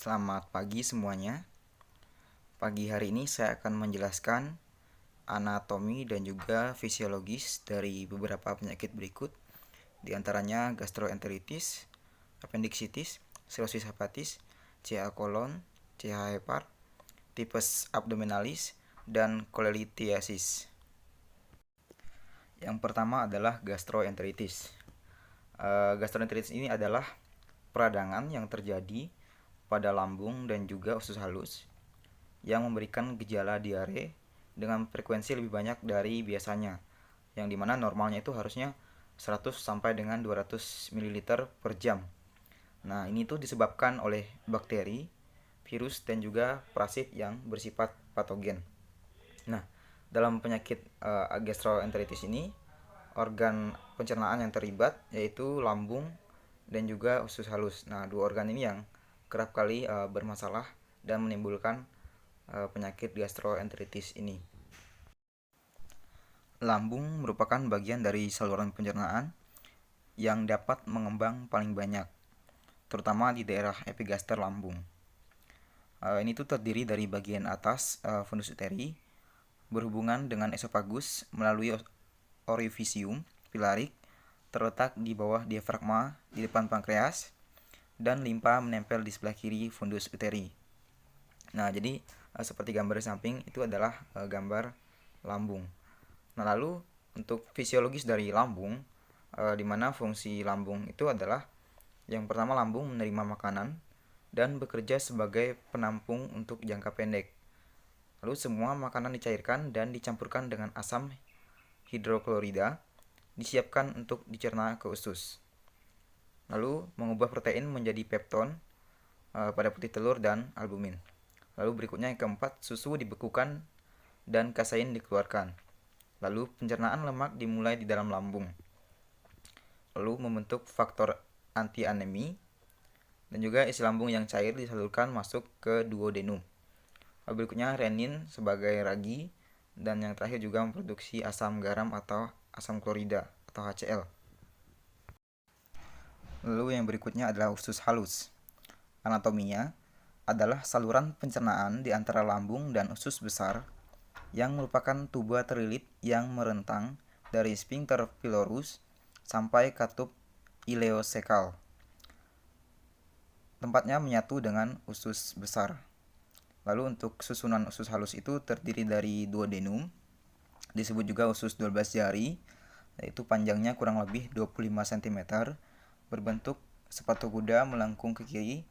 Selamat pagi semuanya. Pagi hari ini saya akan menjelaskan anatomi dan juga fisiologis dari beberapa penyakit berikut, di antaranya gastroenteritis, appendicitis, cirrhosis hepatis, CA colon, CA hepar, tipes abdominalis, dan cholelithiasis. Yang pertama adalah gastroenteritis. Gastroenteritis ini adalah peradangan yang terjadi pada lambung dan juga usus halus yang memberikan gejala diare dengan frekuensi lebih banyak dari biasanya, yang dimana normalnya itu harusnya 100 sampai dengan 200 ml per jam. Nah, ini tuh disebabkan oleh bakteri, virus, dan juga parasit yang bersifat patogen. Nah, dalam penyakit gastroenteritis ini, organ pencernaan yang terlibat yaitu lambung dan juga usus halus. Nah, dua organ ini yang kerap kali bermasalah dan menimbulkan penyakit gastroenteritis ini. Lambung merupakan bagian dari saluran pencernaan yang dapat mengembang paling banyak, terutama di daerah epigaster lambung. Ini tuh terdiri dari bagian atas fundus uteri berhubungan dengan esofagus melalui orifisium pilarik terletak di bawah diafragma di depan pankreas, dan limpa menempel di sebelah kiri fundus uteri. Nah, jadi seperti gambar di samping itu adalah gambar lambung. Nah, lalu untuk fisiologis dari lambung, di mana fungsi lambung itu adalah yang pertama, lambung menerima makanan dan bekerja sebagai penampung untuk jangka pendek. Lalu semua makanan dicairkan dan dicampurkan dengan asam hidroklorida, disiapkan untuk dicerna ke usus. Lalu mengubah protein menjadi pepton pada putih telur dan albumin. Lalu berikutnya yang keempat, susu dibekukan dan kasein dikeluarkan. Lalu pencernaan lemak dimulai di dalam lambung. Lalu membentuk faktor anti-anemi, dan juga isi lambung yang cair disalurkan masuk ke duodenum. Lalu berikutnya renin sebagai ragi, dan yang terakhir juga memproduksi asam garam atau asam klorida atau HCl. Lalu yang berikutnya adalah usus halus. Anatominya adalah saluran pencernaan di antara lambung dan usus besar yang merupakan tuba terlilit yang merentang dari sphincter pylorus sampai katup ileosekal. Tempatnya menyatu dengan usus besar. Lalu untuk susunan usus halus itu terdiri dari duodenum, disebut juga usus 12 jari, yaitu panjangnya kurang lebih 25 cm, berbentuk sepatu kuda melengkung ke kiri.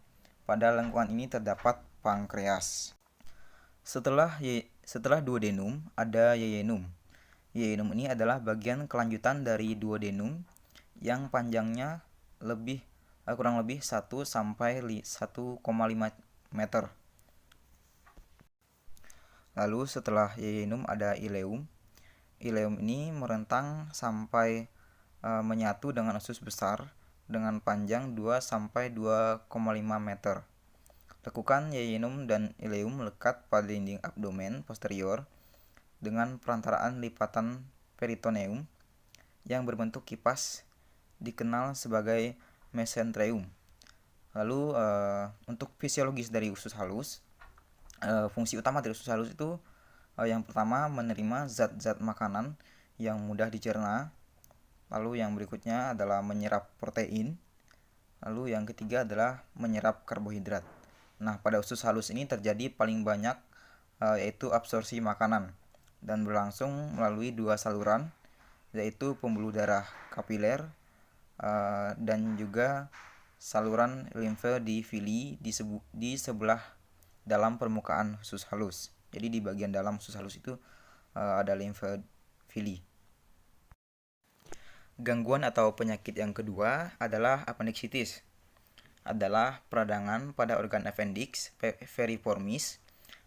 Pada lengkungan ini terdapat pankreas. Setelah duodenum ada yeyenum. Yeyenum ini adalah bagian kelanjutan dari duodenum yang panjangnya kurang lebih 1 sampai 1,5 meter. Lalu setelah yeyenum ada ileum. Ileum ini merentang sampai menyatu dengan usus besar dengan panjang 2 sampai 2,5 meter. Lekukan yeyenum dan ileum melekat pada dinding abdomen posterior dengan perantaraan lipatan peritoneum yang berbentuk kipas dikenal sebagai mesenterium. Lalu untuk fisiologis dari usus halus, fungsi utama dari usus halus itu yang pertama menerima zat-zat makanan yang mudah dicerna. Lalu yang berikutnya adalah menyerap protein. Lalu yang ketiga adalah menyerap karbohidrat. Nah, pada usus halus ini terjadi paling banyak yaitu absorpsi makanan dan berlangsung melalui dua saluran, yaitu pembuluh darah kapiler dan juga saluran limfe di villi di sebelah dalam permukaan usus halus. Jadi di bagian dalam usus halus itu ada limfe villi. Gangguan atau penyakit yang kedua adalah appendicitis. Adalah peradangan pada organ appendix veriformis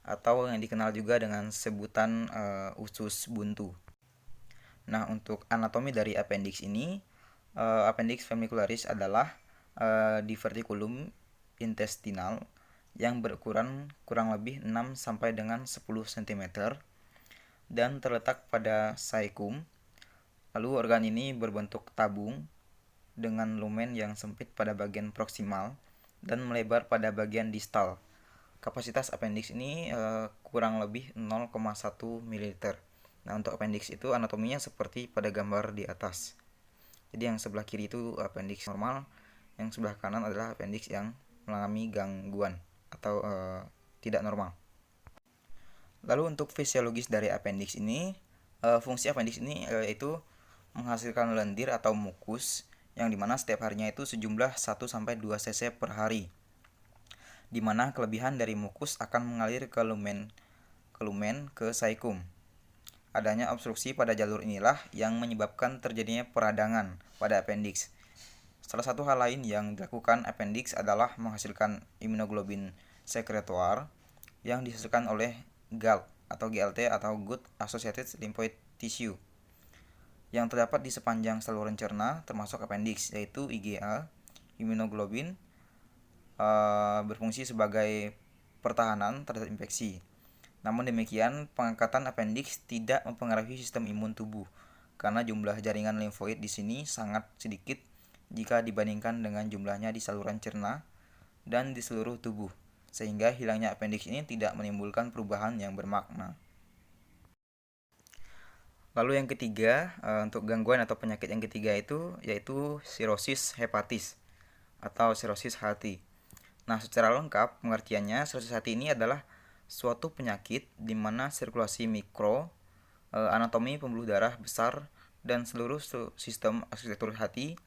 atau yang dikenal juga dengan sebutan usus buntu. Nah, untuk anatomi dari appendix ini, appendix vermicularis adalah diverticulum intestinal yang berukuran kurang lebih 6 sampai dengan 10 cm dan terletak pada caecum. Lalu organ ini berbentuk tabung dengan lumen yang sempit pada bagian proksimal dan melebar pada bagian distal. Kapasitas appendix ini kurang lebih 0,1 ml. Nah, untuk appendix itu anatominya seperti pada gambar di atas. Jadi yang sebelah kiri itu appendix normal, yang sebelah kanan adalah appendix yang mengalami gangguan atau tidak normal. Lalu untuk fisiologis dari appendix ini, fungsi appendix ini yaitu menghasilkan lendir atau mukus yang dimana setiap harinya itu sejumlah 1-2 cc per hari, dimana kelebihan dari mukus akan mengalir ke lumen ke saikum. Adanya obstruksi pada jalur inilah yang menyebabkan terjadinya peradangan pada appendix. Salah satu hal lain yang dilakukan appendix adalah menghasilkan imunoglobulin sekretoar yang dihasilkan oleh GALT atau GLT atau Gut Associated Lymphoid Tissue yang terdapat di sepanjang saluran cerna termasuk appendix, yaitu IgA. Imunoglobulin berfungsi sebagai pertahanan terhadap infeksi. Namun demikian, pengangkatan appendix tidak mempengaruhi sistem imun tubuh karena jumlah jaringan limfoid di sini sangat sedikit jika dibandingkan dengan jumlahnya di saluran cerna dan di seluruh tubuh, sehingga hilangnya appendix ini tidak menimbulkan perubahan yang bermakna. Lalu yang ketiga, untuk gangguan atau penyakit yang ketiga itu yaitu sirosis hepatis atau sirosis hati. Nah, secara lengkap pengertiannya, sirosis hati ini adalah suatu penyakit di mana sirkulasi mikro, anatomi pembuluh darah besar, dan seluruh sistem arsitektur hati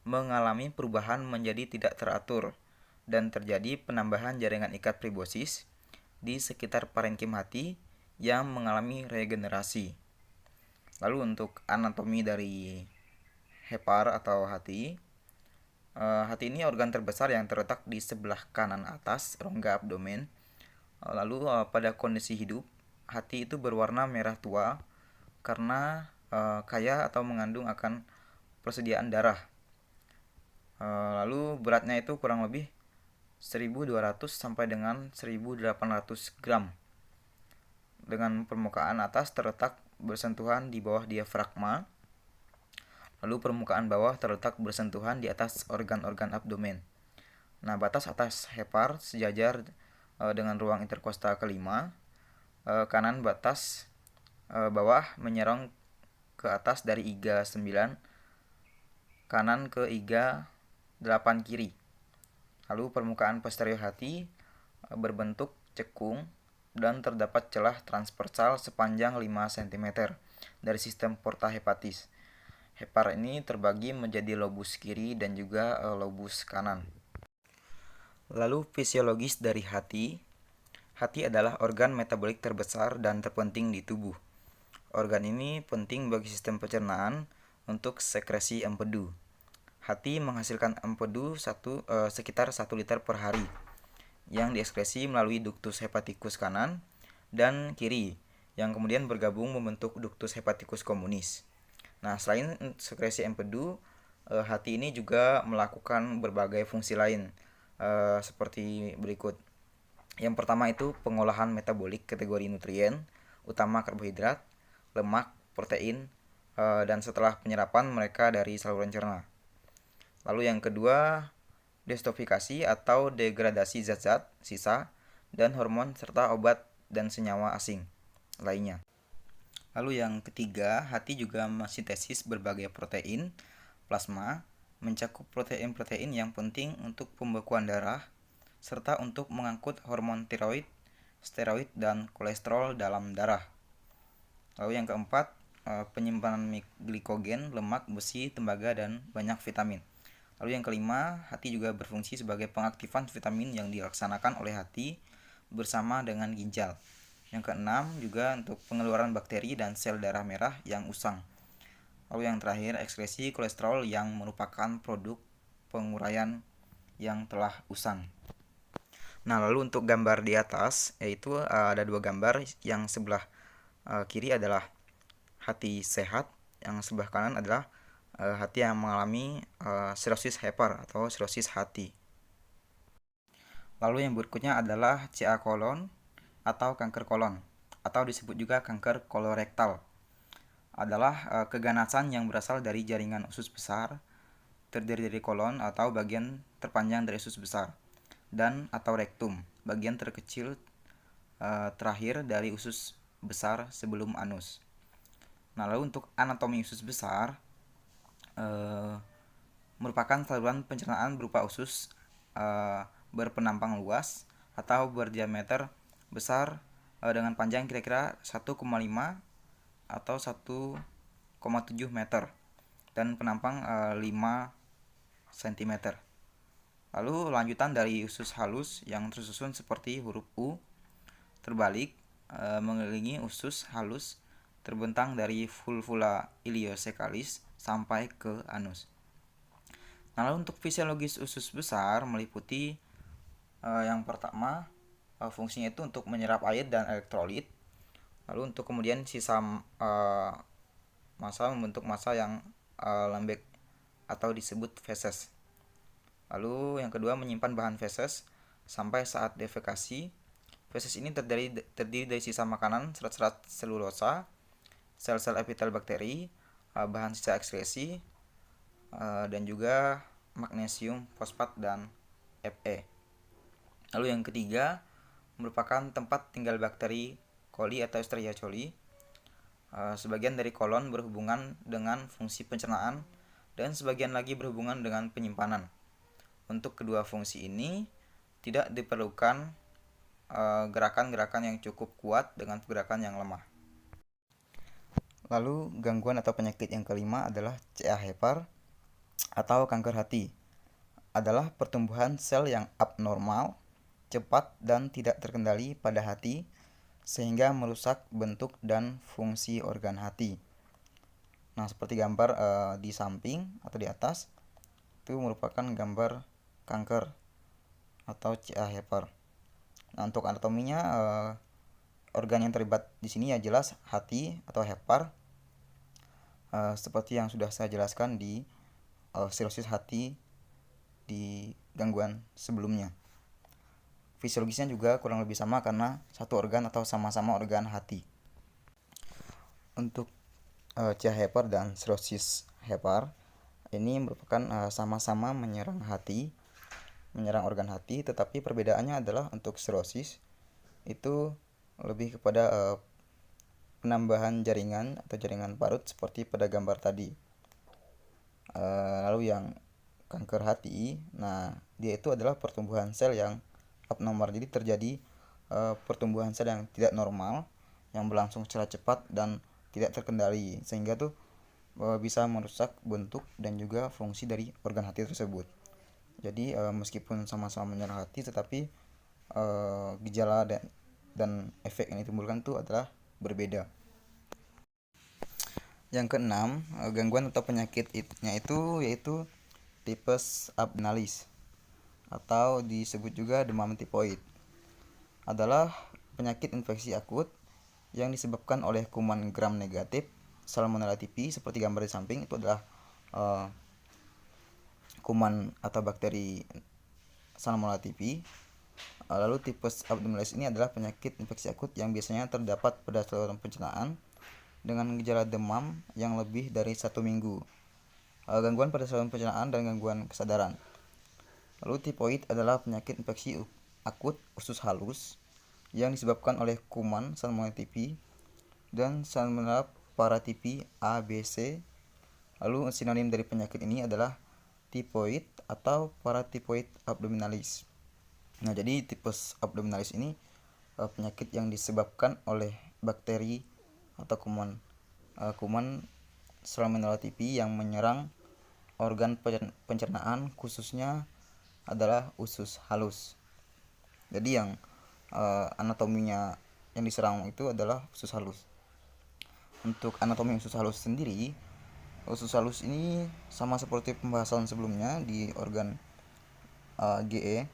mengalami perubahan menjadi tidak teratur dan terjadi penambahan jaringan ikat fibrosis di sekitar parenkim hati yang mengalami regenerasi. Lalu untuk anatomi dari hepar atau hati, hati ini organ terbesar yang terletak di sebelah kanan atas rongga abdomen. Lalu pada kondisi hidup, hati itu berwarna merah tua karena kaya atau mengandung akan persediaan darah. Lalu beratnya itu kurang lebih 1200 sampai dengan 1800 gram. Dengan permukaan atas terletak bersentuhan di bawah diafragma. Lalu permukaan bawah terletak bersentuhan di atas organ-organ abdomen. Nah, batas atas hepar sejajar dengan ruang interkostal kelima. Kanan batas bawah menyerong ke atas dari iga 9, kanan ke iga 8 kiri. Lalu permukaan posterior hati berbentuk cekung dan terdapat celah transversal sepanjang 5 cm dari sistem porta hepatis. Hepar ini terbagi menjadi lobus kiri dan juga lobus kanan. Lalu fisiologis dari hati. Hati adalah organ metabolik terbesar dan terpenting di tubuh. Organ ini penting bagi sistem pencernaan untuk sekresi empedu. Hati menghasilkan empedu sekitar 1 liter per hari yang diekskresi melalui ductus hepaticus kanan dan kiri yang kemudian bergabung membentuk ductus hepaticus communis. Nah, selain sekresi empedu, hati ini juga melakukan berbagai fungsi lain seperti berikut. Yang pertama itu pengolahan metabolik kategori nutrien, utama karbohidrat, lemak, protein, dan setelah penyerapan mereka dari saluran cerna. Lalu yang kedua, detoksifikasi atau degradasi zat-zat sisa dan hormon serta obat dan senyawa asing lainnya. Lalu yang ketiga, hati juga mensintesis berbagai protein plasma, mencakup protein-protein yang penting untuk pembekuan darah serta untuk mengangkut hormon tiroid, steroid, dan kolesterol dalam darah. Lalu yang keempat, penyimpanan glikogen, lemak, besi, tembaga, dan banyak vitamin. Lalu yang kelima, hati juga berfungsi sebagai pengaktifan vitamin yang dilaksanakan oleh hati bersama dengan ginjal. Yang keenam juga untuk pengeluaran bakteri dan sel darah merah yang usang. Lalu yang terakhir, ekskresi kolesterol yang merupakan produk penguraian yang telah usang. Nah, lalu untuk gambar di atas, yaitu ada dua gambar. Yang sebelah kiri adalah hati sehat, yang sebelah kanan adalah hati yang mengalami sirosis hepar atau sirosis hati. Lalu yang berikutnya adalah CA kolon atau kanker kolon, atau disebut juga kanker kolorektal. Adalah keganasan yang berasal dari jaringan usus besar, terdiri dari kolon atau bagian terpanjang dari usus besar. dan atau rektum, bagian terkecil terakhir dari usus besar sebelum anus. Nah, lalu untuk anatomi usus besar merupakan saluran pencernaan berupa usus berpenampang luas atau berdiameter besar dengan panjang kira-kira 1,5 atau 1,7 meter dan penampang 5 cm. Lalu lanjutan dari usus halus yang tersusun seperti huruf U terbalik mengelilingi usus halus terbentang dari vulvula ileocecalis sampai ke anus. Nah, lalu untuk fisiologis usus besar meliputi yang pertama fungsinya itu untuk menyerap air dan elektrolit. Lalu untuk kemudian sisa massa membentuk massa yang lembek atau disebut feses. Lalu yang kedua menyimpan bahan feses sampai saat defekasi. Feses ini terdiri dari sisa makanan, serat-serat selulosa, sel-sel epitel bakteri, bahan sisa ekskresi, dan juga magnesium fosfat dan Fe. Lalu yang ketiga merupakan tempat tinggal bakteri coli atau Escherichia coli. Sebagian dari kolon berhubungan dengan fungsi pencernaan dan sebagian lagi berhubungan dengan penyimpanan. Untuk kedua fungsi ini tidak diperlukan gerakan-gerakan yang cukup kuat dengan gerakan yang lemah. Lalu gangguan atau penyakit yang kelima adalah CA Hepar atau kanker hati. Adalah pertumbuhan sel yang abnormal, cepat dan tidak terkendali pada hati sehingga merusak bentuk dan fungsi organ hati. Nah, seperti gambar di samping atau di atas itu merupakan gambar kanker atau CA Hepar. Nah, untuk anatominya organ yang terlibat di sini ya jelas hati atau hepar. Seperti yang sudah saya jelaskan di sirosis hati di gangguan sebelumnya. Fisiologisnya juga kurang lebih sama karena satu organ atau sama-sama organ hati. Untuk CA Hepar dan sirosis hepar ini merupakan sama-sama menyerang hati, menyerang organ hati, tetapi perbedaannya adalah untuk sirosis itu lebih kepada penambahan jaringan atau jaringan parut seperti pada gambar tadi. Lalu yang kanker hati, nah dia itu adalah pertumbuhan sel yang abnormal, jadi terjadi pertumbuhan sel yang tidak normal yang berlangsung secara cepat dan tidak terkendali sehingga tuh bisa merusak bentuk dan juga fungsi dari organ hati tersebut. Jadi meskipun sama-sama menyerang hati tetapi gejala dan efek yang ditimbulkan itu adalah berbeda. Yang keenam, gangguan atau penyakitnya itu yaitu tipes abdominalis atau disebut juga demam tipoid. Adalah penyakit infeksi akut yang disebabkan oleh kuman gram negatif Salmonella typhi. Seperti gambar di samping itu adalah kuman atau bakteri Salmonella typhi. Lalu tipes abdominalis ini adalah penyakit infeksi akut yang biasanya terdapat pada saluran pencernaan dengan gejala demam yang lebih dari 1 minggu, gangguan pada saluran pencernaan dan gangguan kesadaran. Lalu tipoid adalah penyakit infeksi akut usus halus yang disebabkan oleh kuman Salmonella typhi dan Salmonella paratyphi A, B, C. Lalu sinonim dari penyakit ini adalah tipoid atau paratipoid abdominalis. Nah, jadi tipes abdominalis ini penyakit yang disebabkan oleh bakteri atau kuman Salmonella typhi yang menyerang organ pencernaan, khususnya adalah usus halus. Jadi yang anatominya yang diserang itu adalah usus halus. Untuk anatomi usus halus sendiri, usus halus ini sama seperti pembahasan sebelumnya di organ GE.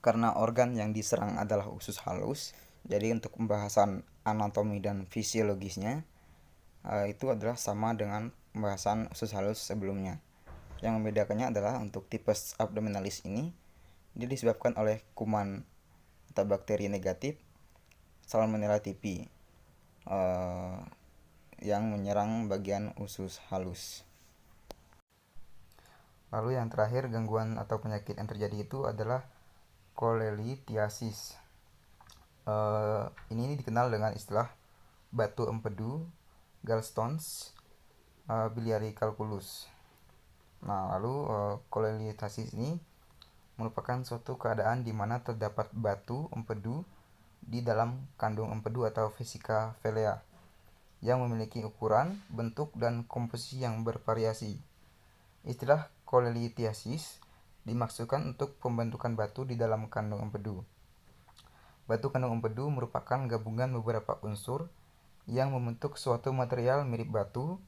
Karena organ yang diserang adalah usus halus, jadi untuk pembahasan anatomi dan fisiologisnya itu adalah sama dengan pembahasan usus halus sebelumnya. Yang membedakannya adalah untuk tipes abdominalis ini dia disebabkan oleh kuman atau bakteri negatif Salmonella typhi yang menyerang bagian usus halus. Lalu yang terakhir, gangguan atau penyakit yang terjadi itu adalah cholelithiasis. Ini dikenal dengan istilah batu empedu, gallstones, biliary calculus. Nah, lalu cholelithiasis ini merupakan suatu keadaan di mana terdapat batu empedu di dalam kandung empedu atau vesica velea yang memiliki ukuran, bentuk, dan komposisi yang bervariasi. Istilah cholelithiasis dimaksudkan untuk pembentukan batu di dalam kandung empedu. Batu kandung empedu merupakan gabungan beberapa unsur yang membentuk suatu material mirip batu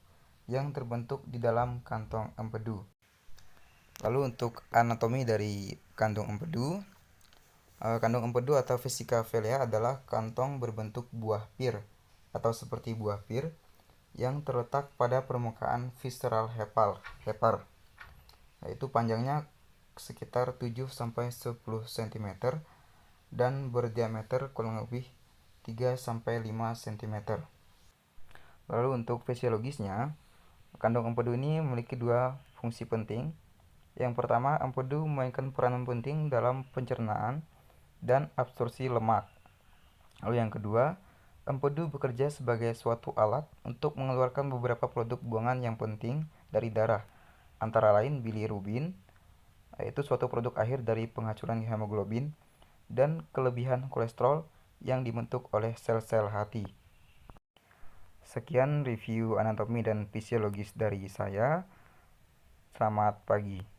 yang terbentuk di dalam kantong empedu. Lalu untuk anatomi dari kandung empedu, kandung empedu atau vesica velea adalah kantong berbentuk buah pir atau seperti buah pir yang terletak pada permukaan visceral hepar, yaitu panjangnya sekitar 7-10 cm dan berdiameter kurang lebih 3-5 cm. Lalu untuk fisiologisnya, kandung empedu ini memiliki dua fungsi penting. Yang pertama, empedu memainkan peranan penting dalam pencernaan dan absorpsi lemak. Lalu yang kedua, empedu bekerja sebagai suatu alat untuk mengeluarkan beberapa produk buangan yang penting dari darah, antara lain bilirubin, yaitu suatu produk akhir dari penghancuran hemoglobin, dan kelebihan kolesterol yang dibentuk oleh sel-sel hati. Sekian review anatomi dan fisiologis dari saya. Selamat pagi.